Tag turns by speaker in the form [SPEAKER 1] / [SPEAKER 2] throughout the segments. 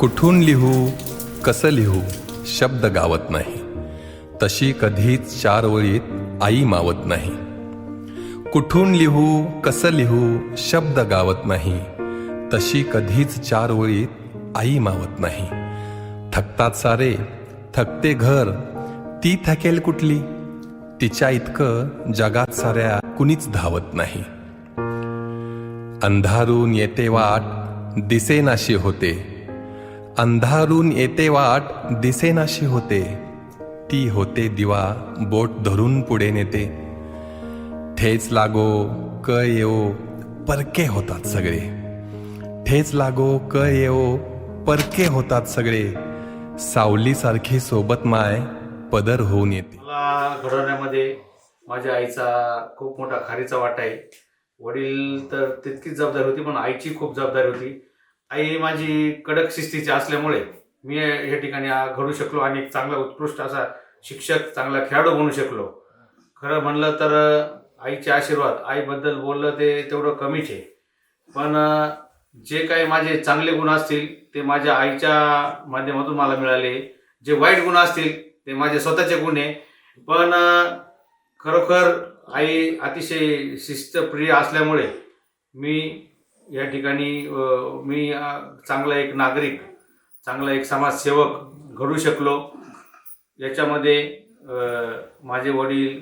[SPEAKER 1] कुठून लिहू कसं लिहू शब्द गावत नाही, तशी कधीच चार वळीत आई मावत नाही. कुठून लिहू कसं लिहू शब्द गावत नाही, तशी कधीच चार वळीत आई मावत नाही. थकतात सारे थकते घर, ती थकेल कुठली, तिच्या इतकं जगात साऱ्या कुणीच धावत नाही. अंधारून येते वाट दिसेनाशी होते, अंधारून येते वाट दिसेनाशी होते, ती होते दिवा बोट धरून पुढे नेते. ठेच लागो क येओ परके होतात सगळे, ठेच लागो क येओ परके होतात सगळे, सावलीसारखी सोबत माय पदर होऊन येते.
[SPEAKER 2] मला घडवण्यामध्ये माझ्या आईचा खूप मोठा खारीचा वाटा आहे. वडील तर तितकीच जबाबदारी होती, पण आईची खूप जबाबदारी होती. आई माझी कडक शिस्तीची असल्यामुळे मी या ठिकाणी घडू शकलो आणि एक चांगला उत्कृष्ट असा शिक्षक, चांगला खेळाडू बनू शकलो. खरं म्हणलं तर आईचे आशीर्वाद, आईबद्दल बोललं ते तेवढं कमीच आहे. पण जे काही माझे चांगले गुण असतील ते माझ्या आईच्या माध्यमातून मला मिळाले, जे वाईट गुण असतील ते माझे स्वतःचे गुण आहे. पण खरोखर आई अतिशय शिस्तप्रिय असल्यामुळे मी या ठिकाणी मी चांगला एक नागरिक, चांगला एक समाजसेवक घडू शकलो. याच्यामध्ये माझे वडील,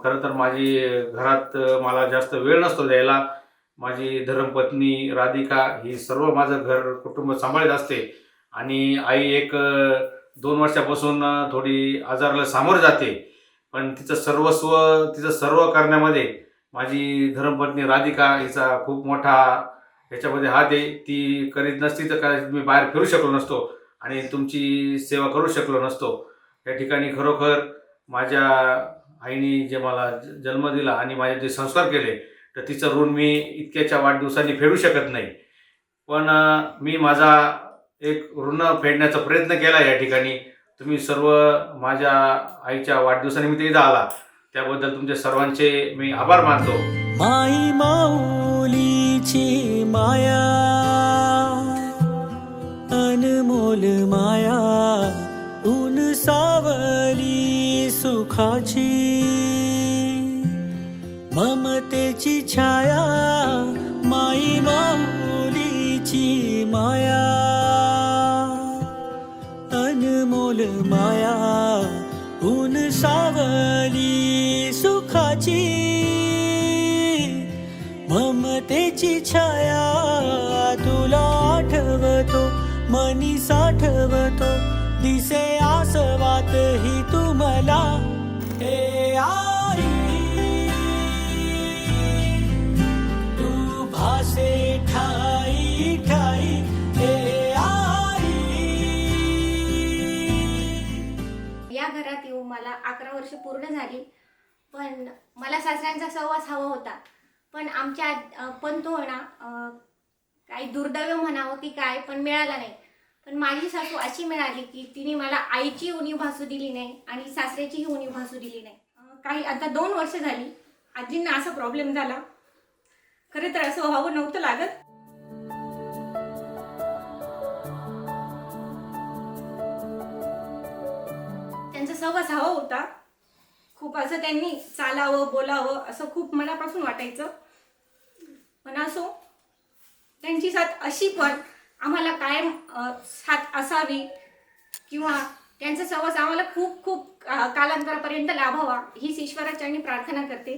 [SPEAKER 2] खरं तर माझी घरात मला जास्त वेळ नसतो द्यायला. माझी धर्मपत्नी राधिका ही सर्व माझं घर कुटुंब सांभाळत असते आणि आई एक 2 वर्षापासून थोडी आजाराला सामोरं जाते. पण तिचं सर्व करण्यामध्ये माझी धर्मपत्नी राधिका हिचा खूप मोठा याच्यामध्ये हात आहे. ती करीत नसती तर काय मी बाहेर फिरू शकलो नसतो आणि तुमची सेवा करू शकलो नसतो. या ठिकाणी खरोखर माझ्या आईने जे मला जन्म दिला आणि माझे जे संस्कार केले, तर तिचं ऋण मी इतक्याच्या वाढदिवसांनी फेडू शकत नाही. पण मी माझा एक ऋण फेडण्याचा प्रयत्न केला. या ठिकाणी तुम्ही सर्व माझ्या आईच्या वाढदिवसानिमित्त इथं आला, त्याबद्दल तुमच्या सर्वांचे मी आभार मानतो.
[SPEAKER 3] माई माऊलीची माया, अनमोल माया, ऊन सावली सुखाची, ममतेची छाया. माई माऊलीची माया, अनमोल माया, ऊन सावली सुखाची, ममतेची छाया. तुला आठवतो मनी साठवतो, दिसे आसवात ही तुम्हाला. हे आई तू भासे ठाई ठाई, हे आई.
[SPEAKER 4] या घरात येऊन मला 11 वर्ष पूर्ण झाली. पण मला सासऱ्यांचा सहवास हवा होता. पण आमच्या पण तो ना काही दुर्दैव म्हणावं की काय, पण मिळाला नाही. पण माझी सासू अशी मिळाली की तिने मला आईची उणीव भासू दिली नाही आणि सासऱ्याचीही उणीव भासू दिली नाही. काही आता 2 वर्ष झाली आजींना असा प्रॉब्लेम झाला. खरं तर असं व्हावं नव्हतं लागत. त्यांचा सहवास हवा होता. खूप असं त्यांनी चालावं बोलावं असं खूप मनापासून वाटायचं. पण असो, त्यांची साथ अशी पण आम्हाला कायम साथ असावी किंवा त्यांचा सहवास आम्हाला खूप खूप कालांतरापर्यंत लाभावा हीच ईश्वराचरणी प्रार्थना करते.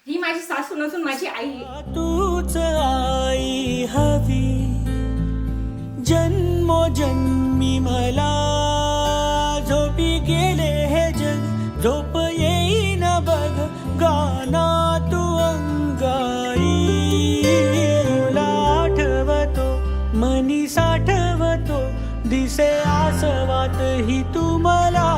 [SPEAKER 4] ही माझी सासू नसून माझी आई आहे.
[SPEAKER 3] तूच आई हवी जन्मोजन्मी मला, झोपी गेले हे जग झोप येईन बघ, गाना तू अंगाई. तुला आठवतो मनी साठवतो, दिसे आसवात ही तुम्हाला.